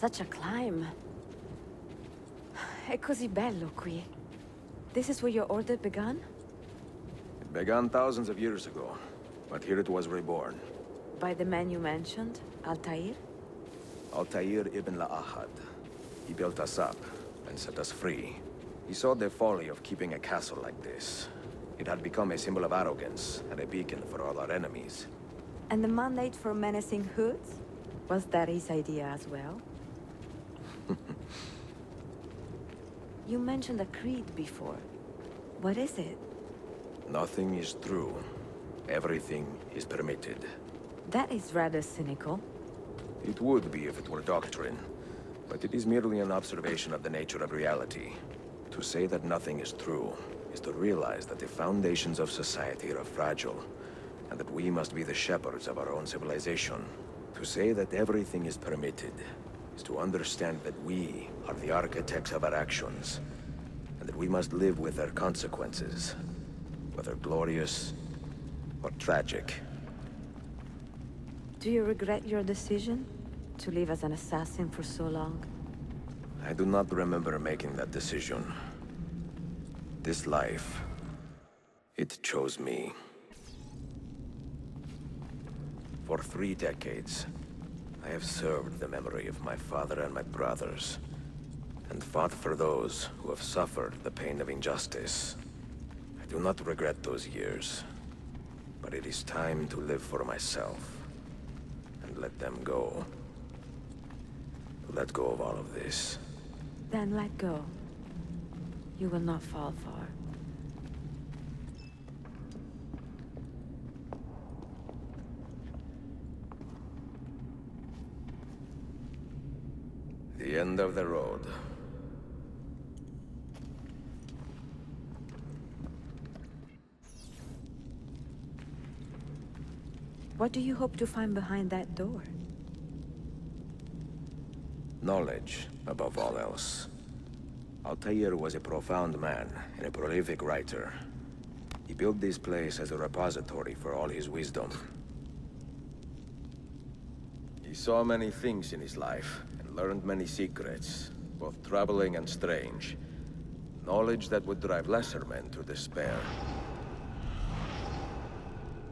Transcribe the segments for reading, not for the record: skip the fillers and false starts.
Such a climb. È così bello qui. This is where your order began? It began thousands of years ago, but here it was reborn. By the man you mentioned, Altair? Altair ibn La'ahad. He built us up and set us free. He saw the folly of keeping a castle like this. It had become a symbol of arrogance and a beacon for all our enemies. And the mandate for menacing hoods? Was that his idea as well? You mentioned a creed before. What is it? Nothing is true. Everything is permitted. That is rather cynical. It would be if it were doctrine, but it is merely an observation of the nature of reality. To say that nothing is true is to realize that the foundations of society are fragile, and that we must be the shepherds of our own civilization. To say that everything is permitted is to understand that we are the architects of our actions, and that we must live with their consequences, whether glorious or tragic. Do you regret your decision to live as an assassin for so long? I do not remember making that decision. This life, it chose me. For 3 decades, I have served the memory of my father and my brothers, and fought for those who have suffered the pain of injustice. I do not regret those years, but it is time to live for myself, and let them go. Let go of all of this. Then let go. You will not fall far. The end of the road. What do you hope to find behind that door? Knowledge, above all else. Altair was a profound man and a prolific writer. He built this place as a repository for all his wisdom. He saw many things in his life, and learned many secrets, both troubling and strange. Knowledge that would drive lesser men to despair.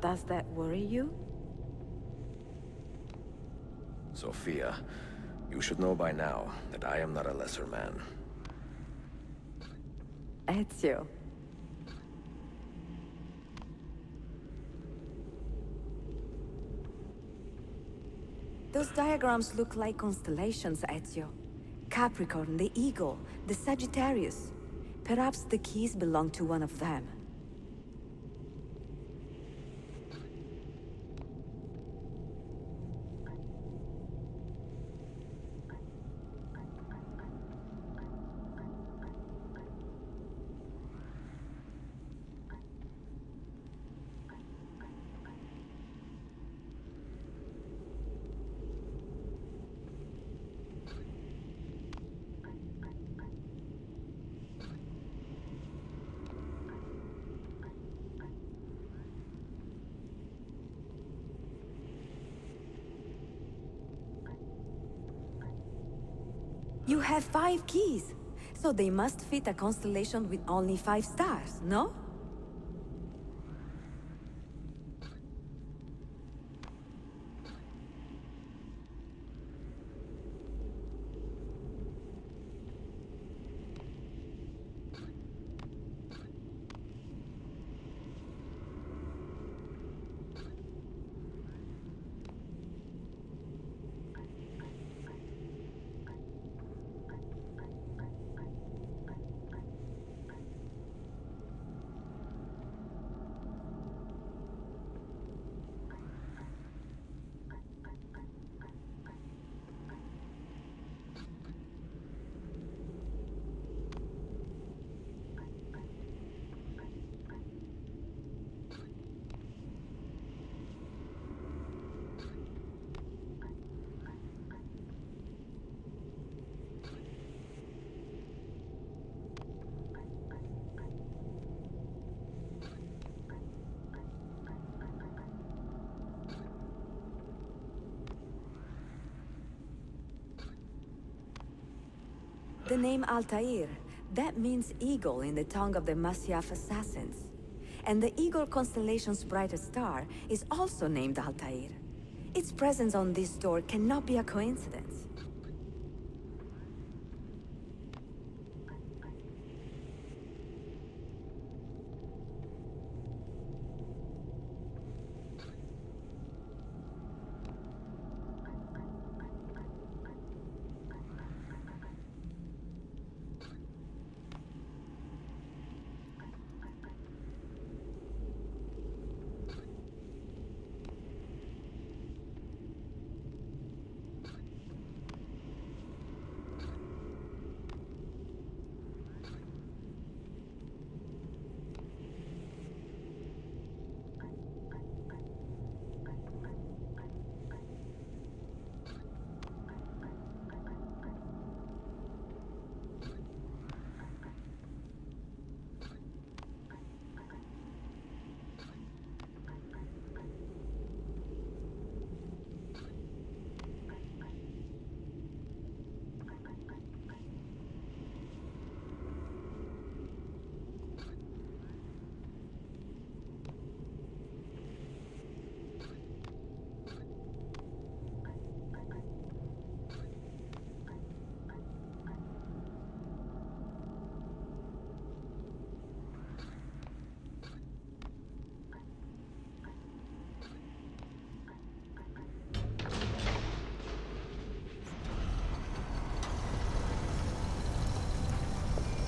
Does that worry you? Sophia, you should know by now that I am not a lesser man. Ezio. Those diagrams look like constellations, Ezio. Capricorn, the Eagle, the Sagittarius. Perhaps the keys belong to one of them. You have 5 keys, so they must fit a constellation with only 5 stars, no? The name Altair, that means eagle in the tongue of the Masyaf assassins. And the eagle constellation's brightest star is also named Altair. Its presence on this door cannot be a coincidence.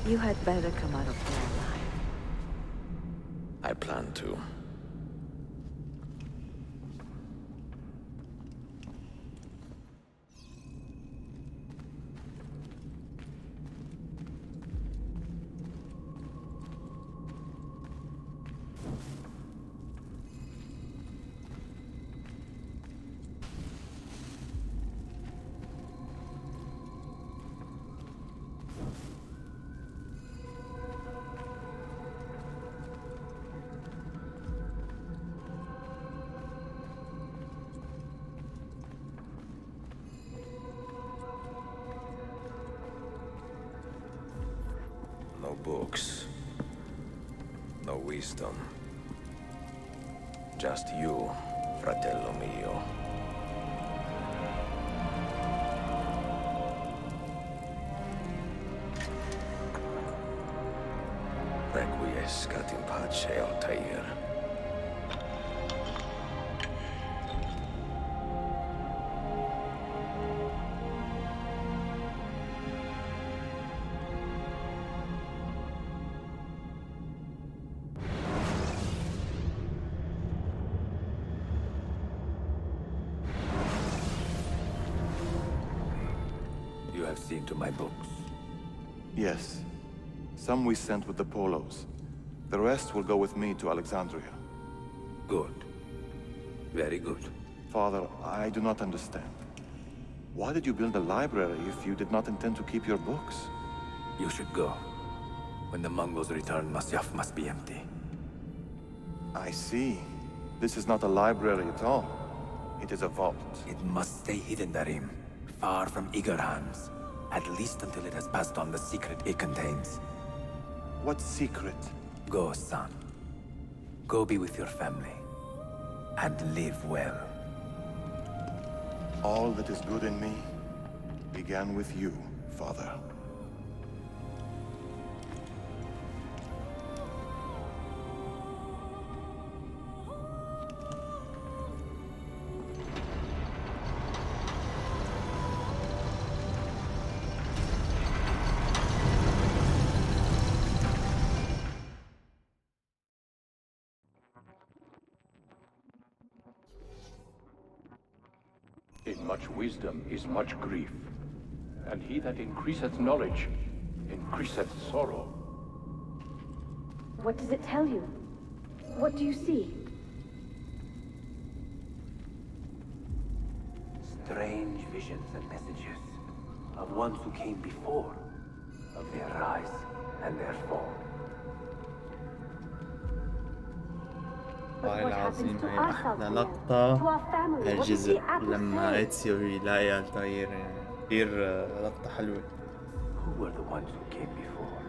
You had better come out of there alive. I plan to. No books. No wisdom. Just you, fratello mio. Requiescat in pace, Altair. You have seen to my books. Yes. Some we sent with the Polos. The rest will go with me to Alexandria. Good. Very good. Father, I do not understand. Why did you build a library if you did not intend to keep your books? You should go. When the Mongols return, Masyaf must be empty. I see. This is not a library at all. It is a vault. It must stay hidden, Darim. Far from eager hands. At least until it has passed on the secret it contains. What secret? Go, son. Go be with your family. And live well. All that is good in me began with you, Father. In much wisdom is much grief, and he that increaseth knowledge increaseth sorrow. What does it tell you? What do you see? Strange visions and messages of ones who came before, of their rise and their fall. But والله what happens العظيم to هي us أحلى out there? لقطة To our family? What does هالجزء the apple لما say? إتسيو يلاقي الطير، يعني كثير لقطة حلوة. Who were the ones who came before?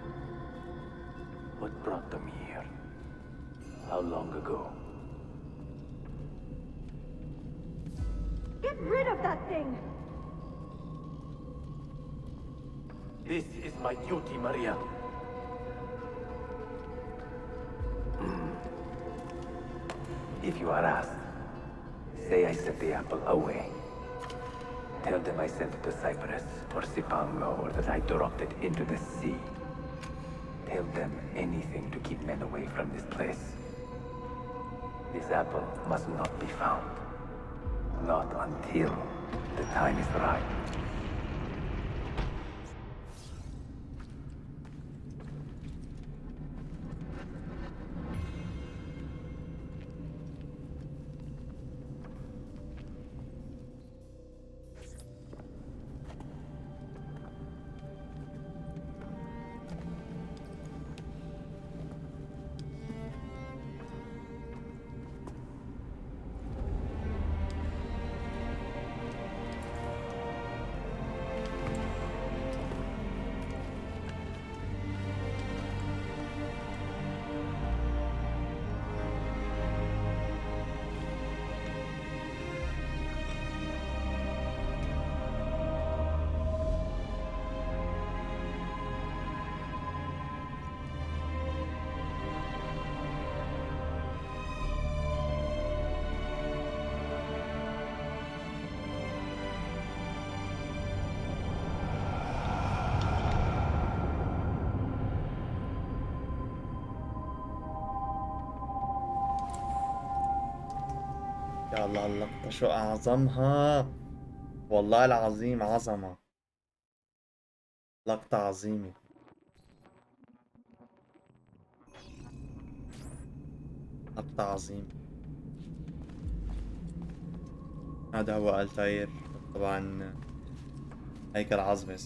What brought them here? How long ago? Get rid of that thing! This is my duty, Maria. If you are asked, say I sent the apple away. Tell them I sent it to Cyprus or Cipango, or that I dropped it into the sea. Tell them anything to keep men away from this place. This apple must not be found. Not until the time is right. يا الله اللقطة شو أعظمها، والله العظيم عظمة، لقطة عظيمة. لقطة عظيمة. هذا هو الثاني، طبعا هيكل عظمة.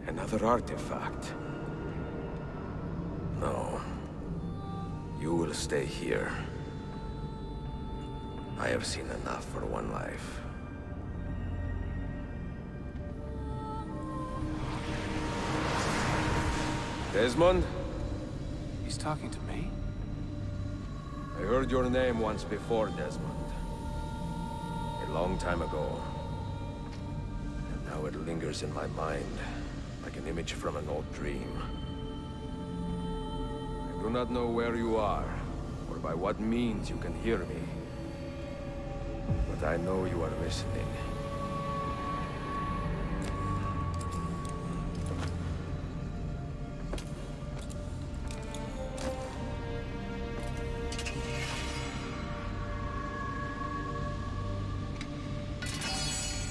Another artifact. No. You will stay here. I have seen enough for one life. Desmond? He's talking to me? I heard your name once before, Desmond. A long time ago. And now it lingers in my mind, like an image from an old dream. I do not know where you are, or by what means you can hear me. But I know you are listening.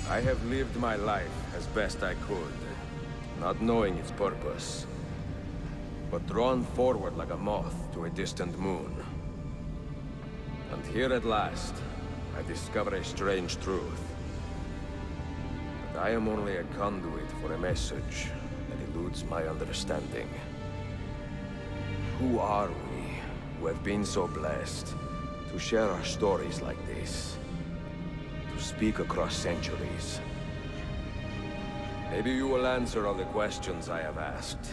I have lived my life as best I could, not knowing its purpose, but drawn forward like a moth to a distant moon. And here at last, I discover a strange truth. That I am only a conduit for a message that eludes my understanding. Who are we, who have been so blessed to share our stories like this? To speak across centuries. Maybe you will answer all the questions I have asked.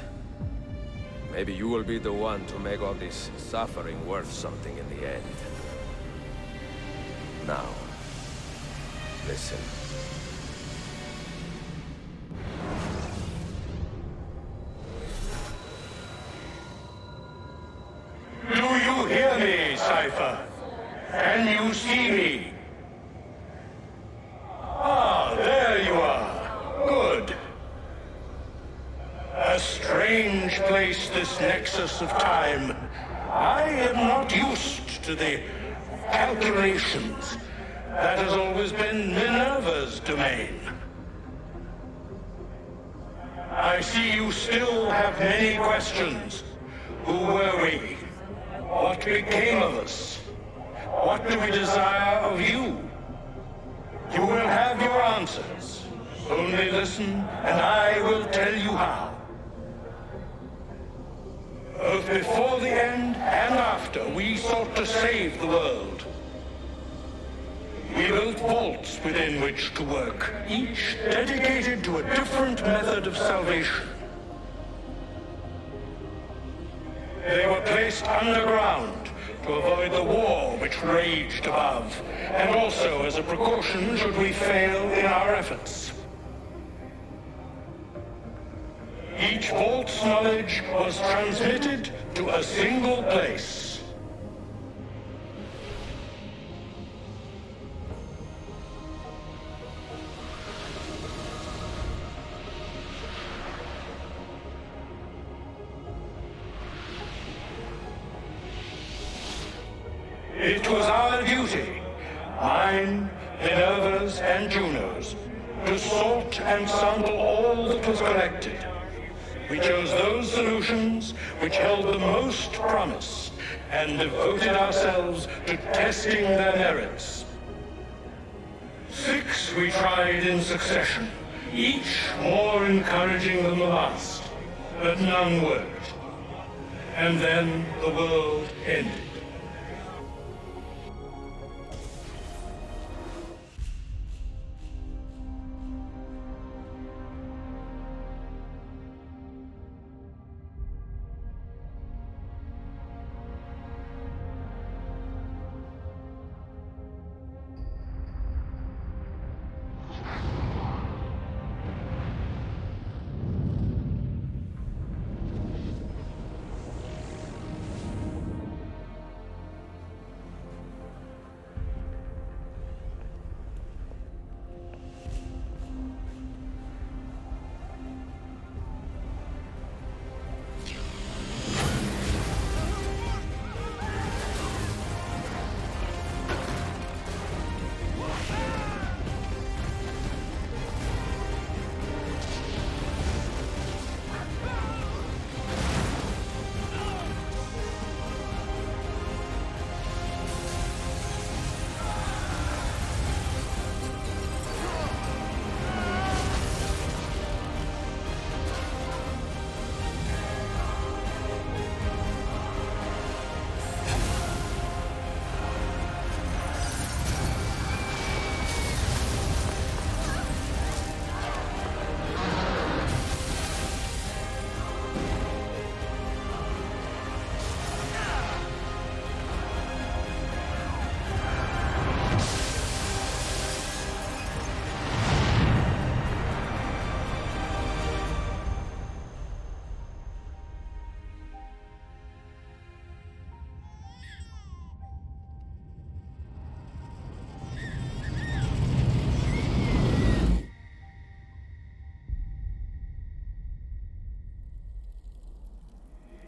Maybe you will be the one to make all this suffering worth something in the end. Now, listen. Do you hear me, Cypher? Can you see me? Ah, there you are. Good. A strange place, this nexus of time. I am not used to the calculations. That has always been Minerva's domain. I see you still have many questions. Who were we? What became of us? What do we desire of you? You will have your answers. Only listen, and I will tell you how. Both before the end and after, we sought to save the world. We built vaults within which to work, each dedicated to a different method of salvation. They were placed underground to avoid the war which raged above, and also as a precaution should we fail in our efforts. Each vault's knowledge was transmitted to a single place. It was our duty, mine, Minerva's, and Juno's, to sort and sample all that was collected. We chose those solutions which held the most promise and devoted ourselves to testing their merits. 6 we tried in succession, each more encouraging than the last, but none worked. And then the world ended.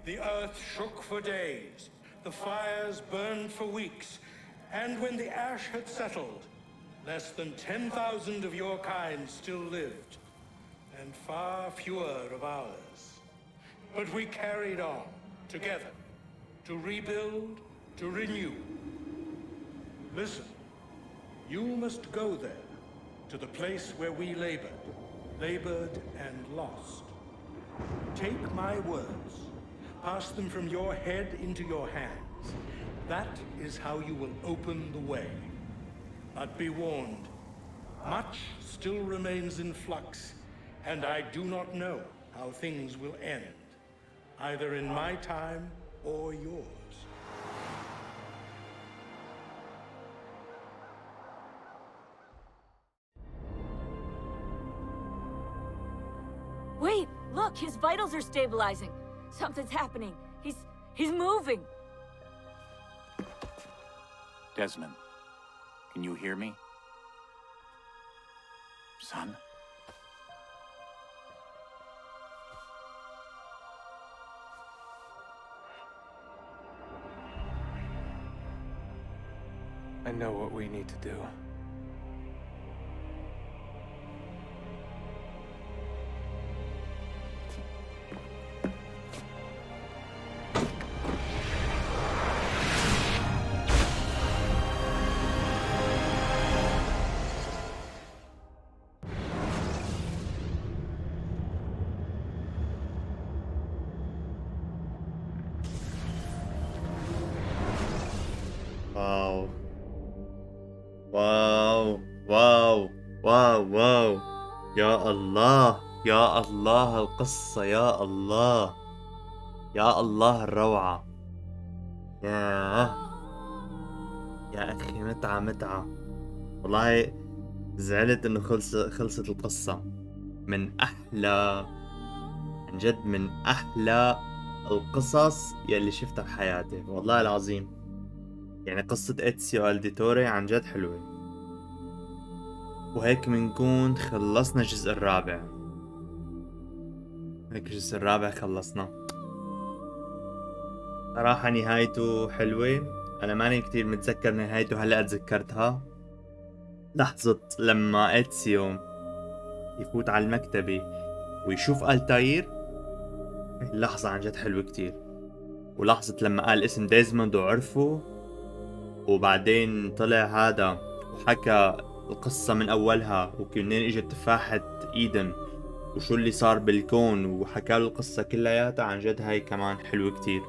The earth shook for days, the fires burned for weeks, and when the ash had settled, less than 10,000 of your kind still lived, and far fewer of ours. But we carried on, together, to rebuild, to renew. Listen, you must go there, to the place where we labored and lost. Take my words. Pass them from your head into your hands. That is how you will open the way. But be warned, much still remains in flux, and I do not know how things will end, either in my time or yours. Wait, look, his vitals are stabilizing. Something's happening. He's moving. Desmond, can you hear me? Son? I know what we need to do. واو واو واو واو واو، يا الله يا الله القصة، يا الله يا الله الروعة. يا أخي متعة متعة والله. زعلت إنه خلصت القصة. من أحلى، عن جد من أحلى القصص يلي شفتها بحياتي والله العظيم. يعني قصة إتسيو ألديتوري عن جد حلوة. وهيك بنكون خلصنا الجزء الرابع. هيك الجزء الرابع خلصنا. صراحة نهايته حلوة. أنا ماني كتير متذكر نهايته، هلأ تذكرتها. لحظة لما إتسيو يفوت على المكتبة ويشوف التاير، اللحظة عن جد حلوة كتير. ولحظة لما قال اسم ديزموند وعرفه، وبعدين طلع هذا وحكى القصة من أولها وكنين إجت تفاحة إيدن وشو اللي صار بالكون، وحكى له القصة كلياتها. عن جد هاي كمان حلوة كتير.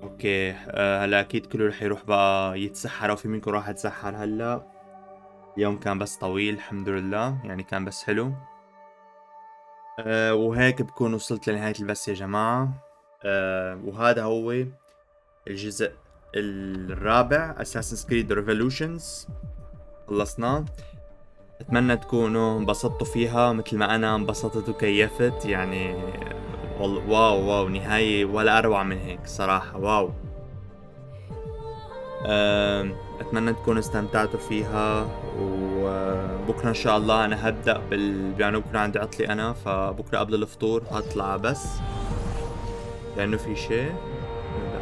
اوكي، هلا اكيد كله رح يروح بقى يتسحر، او في منكم راح يتسحر هلا. اليوم كان بس طويل الحمد لله، يعني كان بس حلو. وهيك بكون وصلت لنهاية البث يا جماعة. وهذا هو الجزء الرابع، أساسنز كريد ريفلوشنز، خلصناه. أتمنى تكونوا انبسطتوا فيها مثل ما أنا انبسطت وكيفت. يعني واو واو، نهاية ولا أروع من هيك صراحة. واو. أتمنى تكونوا استمتعتوا فيها. وبكرة إن شاء الله أنا هبدأ يعني بكرة عندي عطلة أنا، فبكرة قبل الفطور هطلع بس لأنه في شيء